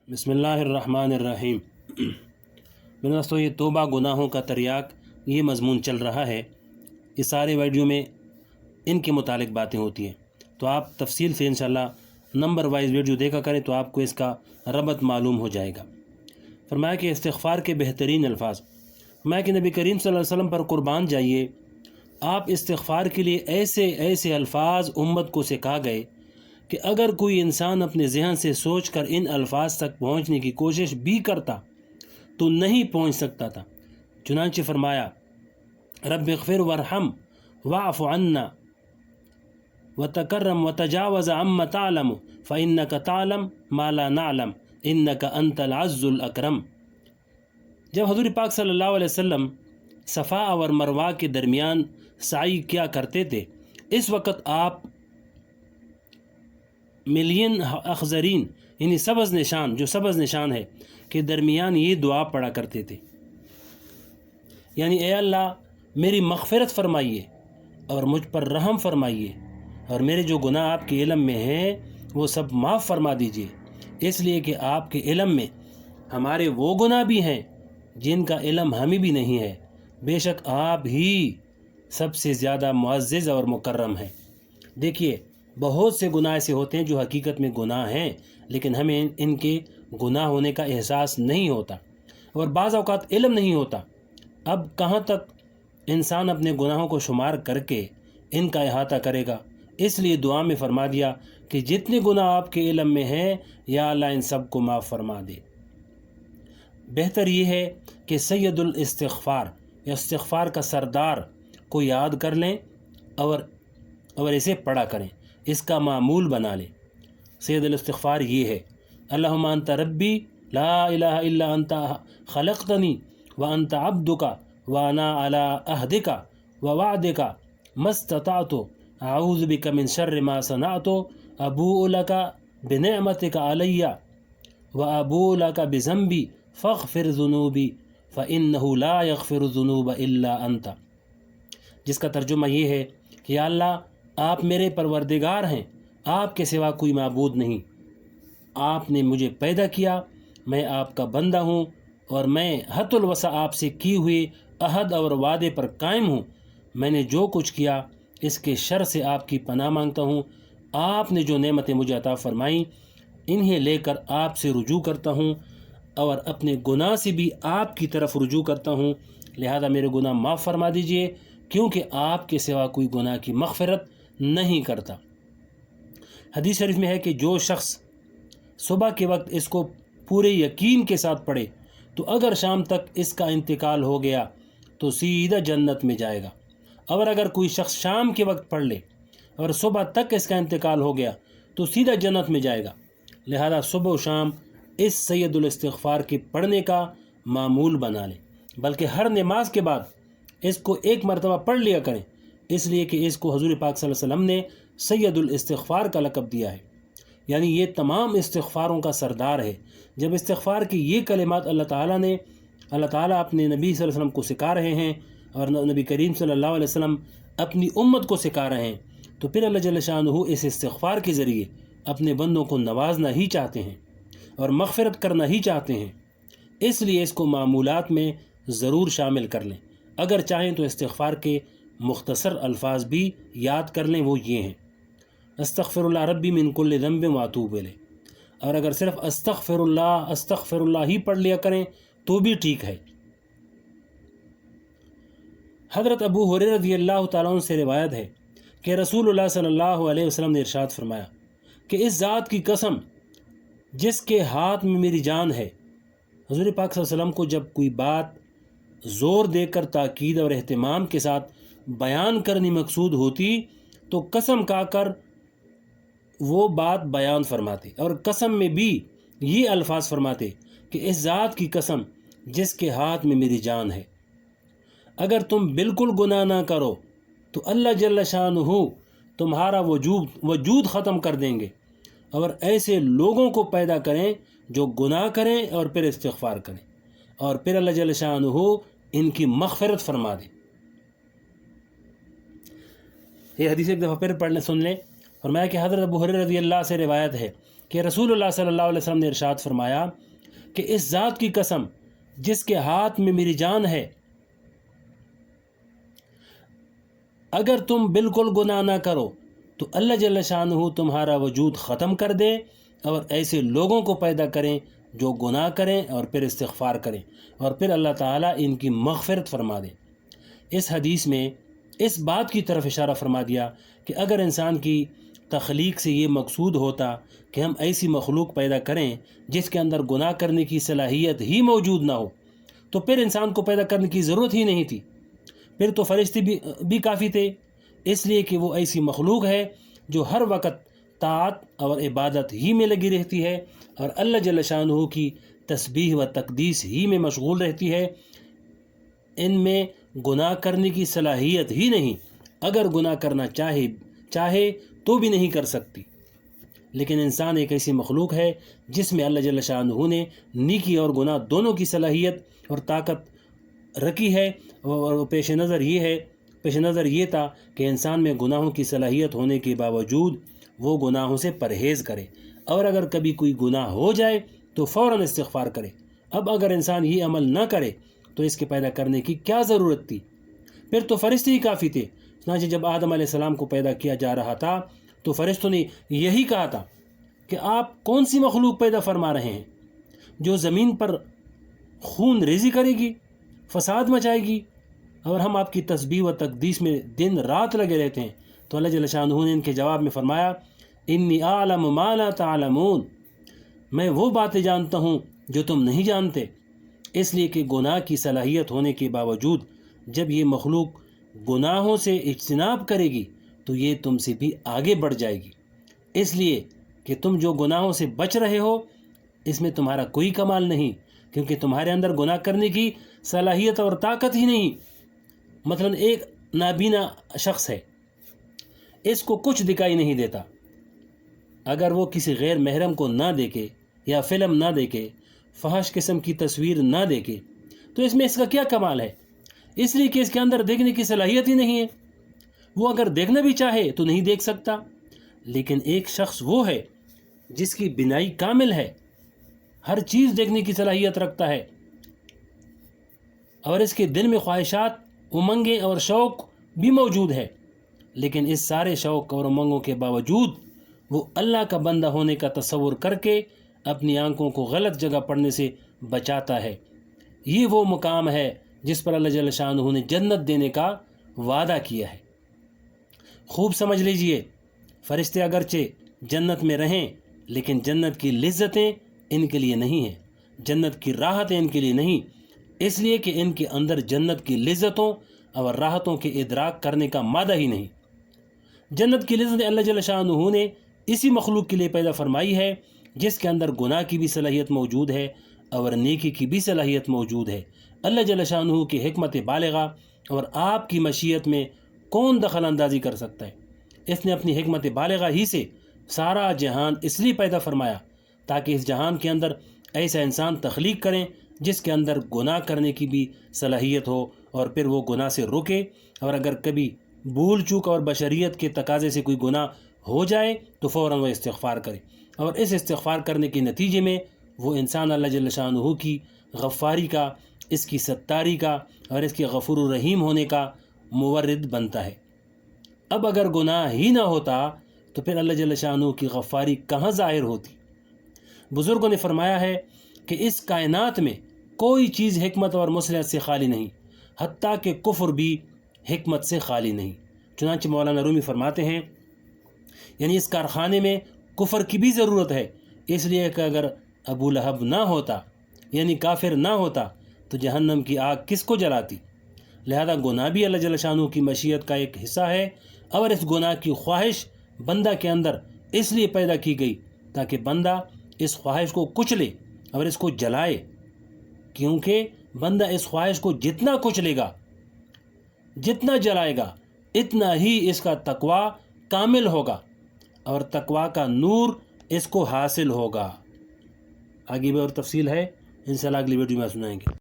बिस्मिल्लाह अर्रहमान अर्रहीम। मेरे दोस्तों, ये तौबा गुनाहों का तरियाक ये मज़मून चल रहा है। इस सारे वीडियो में इनके मुतालिक बातें होती हैं, तो आप तफसील से इंशाअल्लाह नंबर वाइज वीडियो देखा करें तो आपको इसका रबत मालूम हो जाएगा। फरमाया कि इस्तिग़फ़ार के बेहतरीन अल्फाज, फरमाया कि नबी करीम सल्लल्लाहु अलैहि वसल्लम पर कुर्बान जाइए, आप इस्तिग़फ़ार के लिए ऐसे ऐसे अल्फाज उम्मत को सिखा गए कि अगर कोई इंसान अपने ज़हन से सोच कर इन अल्फाज तक पहुँचने की कोशिश भी करता तो नहीं पहुँच सकता था। चुनांचे फरमाया, रब्बिग़फ़िर वरहम वाफ़ु अन्ना वतकर्रम वतजावज़ अम्मा तालम फ़इन्नका तालम मा ला नअलम इन्नका अंतल अज़्ज़ुल अकरम। जब हज़ूर पाक सल्लल्लाहु अलैहि वसल्लम सफ़ा और मरवा के दरमियान साई किया करते थे, इस वक़्त आप मिलियन अखज़रीन यानी सब्ज़ निशान, जो सब्ज़ निशान है के दरमियान ये दुआ पढ़ा करते थे, यानी ए अल्लाह मेरी मग़फ़िरत फ़रमाइए और मुझ पर रहम फ़रमाइए और मेरे जो गुनाह आपके इल्म में हैं वो सब माफ़ फ़रमा दीजिए, इसलिए कि आपके इल्म में हमारे वो गुनाह भी हैं जिनका इल्म हमें भी नहीं है। बेशक आप ही सबसे ज़्यादा मुअज़्ज़ज़ और मुकर्रम हैं। देखिए, बहुत से गुनाह ऐसे होते हैं जो हकीकत में गुनाह हैं, लेकिन हमें इनके गुनाह होने का एहसास नहीं होता और बाज़ औक़ात इल्म नहीं होता। अब कहाँ तक इंसान अपने गुनाहों को शुमार करके इनका अहाता करेगा। इसलिए दुआ में फ़रमा दिया कि जितने गुनाह आपके इल्म में हैं, या अल्लाह इन सब को माफ़ फरमा दे। बेहतर ये है कि सैयदुल इस्तिग़फ़ार या इस्तिग़फ़ार का सरदार को याद कर लें और इसे पढ़ा करें, इसका मामूल बना लें। सैयदुल इस्तिग़फ़ार ये है, अल्लाहुम्मा अंता रब्बी ला इलाहा इल्ला अंता खलक़तनी व अंता अब्दुका व अना अला अहदिका व वादिका मस्तताअतु अऊज़ु बिका मिन शर्रि मा सनअतु अबूउ लका बिनिअमतिका अलैया व अबूउ लका बिज़ंबी फ़ग़फ़िर ज़ुनूबी फ़इन्नहु ला यग़फ़िरु ज़ुनूब इल्ला अंता। जिसका तर्जुमा ये है कि या अल्लाह आप मेरे परवरदिगार हैं, आपके सिवा कोई माबूद नहीं। आपने मुझे पैदा किया, मैं आपका बंदा हूँ और मैं हद्दुल वसा आपसे की हुई अहद और वादे पर कायम हूँ। मैंने जो कुछ किया इसके शर से आपकी पनाह मांगता हूँ। आपने जो नेमतें मुझे अता फ़रमाई इन्हें लेकर आपसे रुजू करता हूँ और अपने गुनाह से भी आपकी तरफ रुजू करता हूँ। लिहाजा मेरे गुनाह माफ़ फरमा दीजिए, क्योंकि आपके सिवा कोई गुनाह की मग़फ़िरत नहीं करता। हदीस शरीफ में है कि जो शख्स सुबह के वक्त इसको पूरे यकीन के साथ पढ़े तो अगर शाम तक इसका इंतकाल हो गया तो सीधा जन्नत में जाएगा, और अगर कोई शख्स शाम के वक्त पढ़ ले और सुबह तक इसका इंतकाल हो गया तो सीधा जन्नत में जाएगा। लिहाजा सुबह व शाम इस सैयदुल इस्तिग़फ़ार के पढ़ने का मामूल बना लें, बल्कि हर नमाज के बाद इसको एक मरतबा पढ़ लिया करें, इसलिए कि इसको हुज़ूर पाक सल्लल्लाहु अलैहि वसल्लम ने सैयदुल इस्तिग़फ़ार का लक़ब दिया है, यानी ये तमाम इस्तिग़फ़ारों का सरदार है। जब इस्तिग़फ़ार की ये कलिमात अल्लाह ताला अपने नबी सल्लल्लाहु अलैहि वसल्लम को सिखा रहे हैं और नबी करीम सल्लल्लाहु अलैहि वसल्लम अपनी उम्मत को सिखा रहे हैं, तो फिर अल्लाह जल्ल शानुहु इस इस्तिग़फ़ार के ज़रिए अपने बंदों को नवाजना ही चाहते हैं और मग़फ़िरत करना ही चाहते हैं। इसलिए इसको मामूलात में ज़रूर शामिल कर लें। अगर चाहें तो इस्तिग़फ़ार के मुख़्तसर अल्फाज भी याद कर लें, वो ये हैं, अस्तग़फ़िरुल्लाह रब्बी मिन कुल्लि ज़ंबिन व अतूबु इलैह। और अगर सिर्फ़ अस्तग़फ़िरुल्लाह ही पढ़ लिया करें तो भी ठीक है। हज़रत अबू हुरैरा रज़ियल्लाहु तआला अन्हु से रिवायत है कि रसूलुल्लाह सल्लल्लाहु अलैहि वसल्लम ने इरशाद फरमाया कि इस ज़ात की कसम जिसके हाथ में मेरी जान है। हुज़ूर पाक सल्लल्लाहु अलैहि वसल्लम को जब कोई बात ज़ोर देकर ताकीद और एहतिमाम के साथ बयान करनी मकसूद होती तो कसम खाकर वो बात बयान फरमाते, और कसम में भी ये अल्फाज फरमाते कि इस ज़ात की कसम जिसके हाथ में मेरी जान है, अगर तुम बिल्कुल गुनाह ना करो तो अल्लाह जल्ल शानुहु तुम्हारा वजूद ख़त्म कर देंगे और ऐसे लोगों को पैदा करें जो गुनाह करें और फिर इस्तिग़फ़ार करें, और फिर अल्लाह जल्ल शानुहु इनकी मग़फ़िरत फरमा दे। ये हदीस एक दफ़ा फिर पढ़ने सुन लें। फरमाया कि हज़रत अबू हुरैरा रज़ियल्लाहु से रिवायत है کہ رسول اللہ صلی اللہ علیہ وسلم نے ارشاد فرمایا کہ اس ذات کی قسم جس کے ہاتھ میں میری جان ہے، اگر تم بالکل گناہ نہ کرو تو اللہ جل شانہ تمہارا وجود ختم کر دے اور ایسے لوگوں کو پیدا کریں جو گناہ کریں اور پھر استغفار کریں، اور پھر اللہ تعالیٰ ان کی مغفرت فرما دے۔ اس حدیث میں اس بات کی طرف اشارہ فرما دیا کہ اگر انسان کی تخلیق سے یہ مقصود ہوتا کہ ہم ایسی مخلوق پیدا کریں جس کے اندر گناہ کرنے کی صلاحیت ہی موجود نہ ہو، تو پھر انسان کو پیدا کرنے کی ضرورت ہی نہیں تھی، پھر تو فرشتے بھی کافی تھے، اس لیے کہ وہ ایسی مخلوق ہے جو ہر وقت طاعت اور عبادت ہی میں لگی رہتی ہے اور اللہ جل شانہ کی تسبیح و تقدیس ہی میں مشغول رہتی ہے، ان میں گناہ کرنے کی صلاحیت ہی نہیں، اگر گناہ کرنا چاہے تو بھی نہیں کر سکتی۔ لیکن انسان ایک ایسی مخلوق ہے جس میں اللہ جل شانہ نے نیکی اور گناہ دونوں کی صلاحیت اور طاقت رکھی ہے، اور پیش نظر یہ تھا کہ انسان میں گناہوں کی صلاحیت ہونے کے باوجود وہ گناہوں سے پرہیز کرے، اور اگر کبھی کوئی گناہ ہو جائے تو فوراً استغفار کرے۔ اب اگر انسان یہ عمل نہ کرے تو اس کے پیدا کرنے کی کیا ضرورت تھی؟ پھر تو فرشتے ہی کافی تھے۔ چنانچہ جب آدم علیہ السلام کو پیدا کیا جا رہا تھا تو فرشتوں نے یہی کہا تھا کہ آپ کون سی مخلوق پیدا فرما رہے ہیں جو زمین پر خون ریزی کرے گی، فساد مچائے گی، اور ہم آپ کی تسبیح و تقدیس میں دن رات لگے رہتے ہیں۔ تو اللہ جل شانہ نے ان کے جواب میں فرمایا، انی اعلم ما لا تعلمون، میں وہ باتیں جانتا ہوں جو تم نہیں جانتے، اس لیے کہ گناہ کی صلاحیت ہونے کے باوجود جب یہ مخلوق گناہوں سے اجتناب کرے گی تو یہ تم سے بھی آگے بڑھ جائے گی، اس لیے کہ تم جو گناہوں سے بچ رہے ہو اس میں تمہارا کوئی کمال نہیں، کیونکہ تمہارے اندر گناہ کرنے کی صلاحیت اور طاقت ہی نہیں۔ مثلا ایک نابینا شخص ہے، اس کو کچھ دکھائی نہیں دیتا، اگر وہ کسی غیر محرم کو نہ دیکھے یا فلم نہ دیکھے، فحش قسم کی تصویر نہ دیکھے، تو اس میں اس کا کیا کمال ہے؟ اس لیے کہ اس کے اندر دیکھنے کی صلاحیت ہی نہیں ہے، وہ اگر دیکھنا بھی چاہے تو نہیں دیکھ سکتا۔ لیکن ایک شخص وہ ہے جس کی بینائی کامل ہے، ہر چیز دیکھنے کی صلاحیت رکھتا ہے، اور اس کے دل میں خواہشات، امنگیں اور شوق بھی موجود ہے، لیکن اس سارے شوق اور امنگوں کے باوجود وہ اللہ کا بندہ ہونے کا تصور کر کے اپنی آنکھوں کو غلط جگہ پڑنے سے بچاتا ہے۔ یہ وہ مقام ہے جس پر اللہ جل شانہ نے جنت دینے کا وعدہ کیا ہے۔ خوب سمجھ لیجئے، فرشتے اگرچہ جنت میں رہیں لیکن جنت کی لذتیں ان کے لیے نہیں ہیں، جنت کی راحتیں ان کے لیے نہیں، اس لیے کہ ان کے اندر جنت کی لذتوں اور راحتوں کے ادراک کرنے کا مادہ ہی نہیں۔ جنت کی لذت اللہ جل شانہ نے اسی مخلوق کے لیے پیدا فرمائی ہے جس کے اندر گناہ کی بھی صلاحیت موجود ہے اور نیکی کی بھی صلاحیت موجود ہے۔ اللہ جل شانہ کی حکمت بالغہ اور آپ کی مشیت میں کون دخل اندازی کر سکتا ہے؟ اس نے اپنی حکمت بالغہ ہی سے سارا جہان اس لیے پیدا فرمایا تاکہ اس جہان کے اندر ایسا انسان تخلیق کریں جس کے اندر گناہ کرنے کی بھی صلاحیت ہو، اور پھر وہ گناہ سے روکے، اور اگر کبھی بھول چوک اور بشریت کے تقاضے سے کوئی گناہ ہو جائے تو فوراً وہ استغفار کرے، اور اس استغفار کرنے کے نتیجے میں وہ انسان اللہ جل شانہ کی غفاری کا، اس کی ستاری کا اور اس کے غفور الرحیم ہونے کا مورد بنتا ہے۔ اب اگر گناہ ہی نہ ہوتا تو پھر اللہ جل شانہ کی غفاری کہاں ظاہر ہوتی؟ بزرگوں نے فرمایا ہے کہ اس کائنات میں کوئی چیز حکمت اور مصلحت سے خالی نہیں، حتیٰ کہ کفر بھی حکمت سے خالی نہیں۔ چنانچہ مولانا رومی فرماتے ہیں، یعنی اس کارخانے میں کفر کی بھی ضرورت ہے، اس لیے کہ اگر ابو لہب نہ ہوتا یعنی کافر نہ ہوتا تو جہنم کی آگ کس کو جلاتی؟ لہذا گناہ بھی اللہ جل شانہ کی مشیت کا ایک حصہ ہے، اور اس گناہ کی خواہش بندہ کے اندر اس لیے پیدا کی گئی تاکہ بندہ اس خواہش کو کچلے اور اس کو جلائے، کیونکہ بندہ اس خواہش کو جتنا کچلے گا، جتنا جلائے گا، اتنا ہی اس کا تقوی کامل ہوگا اور تقوی کا نور اس کو حاصل ہوگا۔ آگے بھی اور تفصیل ہے، انشاءاللہ اگلی ویڈیو میں سنائیں گے۔